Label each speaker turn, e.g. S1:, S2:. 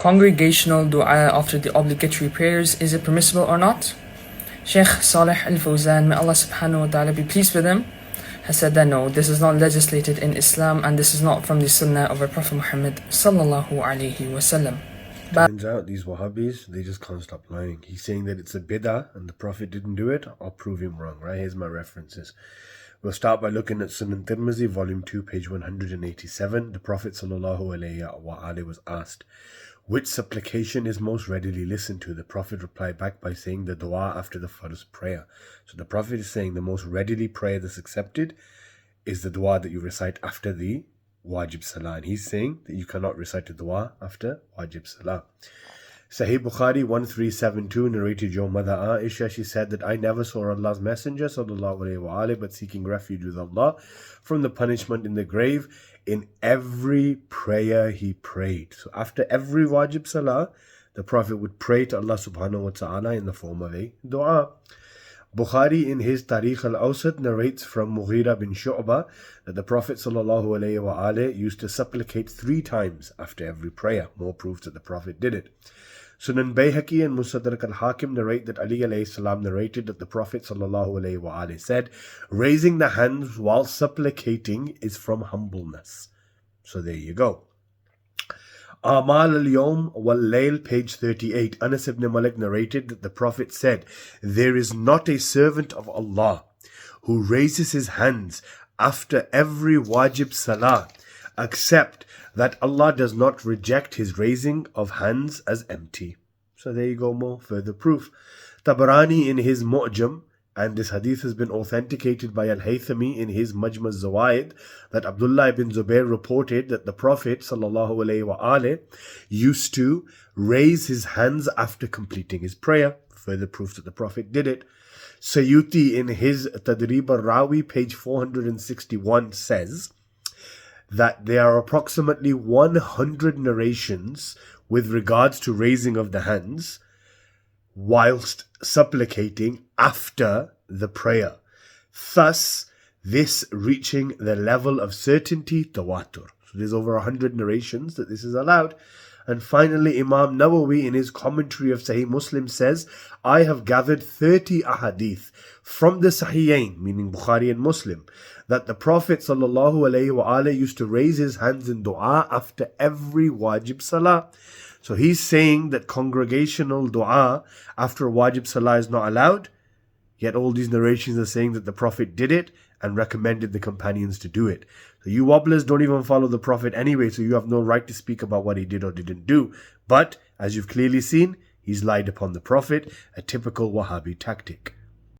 S1: congregational dua after the obligatory prayers, is it permissible or not? Sheikh Salih Al-Fawzan, may Allah subhanahu wa ta'ala be pleased with him, has said that no, this is not legislated in Islam and this is not from the sunnah of our Prophet Muhammad sallallahu alaihi wasallam.
S2: Turns out these Wahhabis, they just can't stop lying. He's saying that it's a bid'ah and the Prophet didn't do it. I'll prove him wrong, right? Here's my references. We'll start by looking at Sunan Tirmizi, volume 2, page 187. The Prophet sallallahu alaihi wa alihi was asked, which supplication is most readily listened to? The Prophet replied back by saying the dua after the first prayer. So the Prophet is saying the most readily prayer that's accepted is the dua that you recite after the wajib salah. And he's saying that you cannot recite the dua after wajib salah. Sahih Bukhari 1372 narrated your mother Aisha, she said that I never saw Allah's Messenger sallallahu alaihi wa alihi but seeking refuge with Allah from the punishment in the grave in every prayer he prayed. So after every wajib salah, the Prophet would pray to Allah subhanahu wa ta'ala in the form of a dua. Bukhari in his Tarikh al-Awsat narrates from Mughira bin Shu'bah that the Prophet sallallahu alaihi wa alihi used to supplicate 3 times after every prayer. More proof that the Prophet did it. Sunan Bayhaqi and Mustadrak al-Hakim narrate that Ali alayhi salam narrated that the Prophet sallallahu alayhi wa alihi said, raising the hands while supplicating is from humbleness. So there you go. Amal al-Yawm wal-Layl, page 38. Anas ibn Malik narrated that the Prophet said, there is not a servant of Allah who raises his hands after every wajib salah except that Allah does not reject his raising of hands as empty. So there you go, more further proof. Tabarani in his Mu'jam, and this hadith has been authenticated by Al-Haythami in his Majma' Zawaid, that Abdullah ibn Zubair reported that the Prophet sallallahu alaihi wa alihi used to raise his hands after completing his prayer. Further proof that the Prophet did it. Sayyuti in his Tadrib al-Rawi, page 461, says that there are approximately 100 narrations with regards to raising of the hands whilst supplicating after the prayer. Thus, this reaching the level of certainty, tawatur. So there's over 100 narrations that this is allowed. And finally, Imam Nawawi in his commentary of Sahih Muslim says, I have gathered 30 ahadith from the Sahihain, meaning Bukhari and Muslim, that the Prophet ﷺ used to raise his hands in dua after every wajib salah. So he's saying that congregational dua after wajib salah is not allowed, yet all these narrations are saying that the Prophet did it and recommended the companions to do it. So you wobblers don't even follow the Prophet anyway, so you have no right to speak about what he did or didn't do. But, as you've clearly seen, he's lied upon the Prophet, a typical Wahhabi tactic.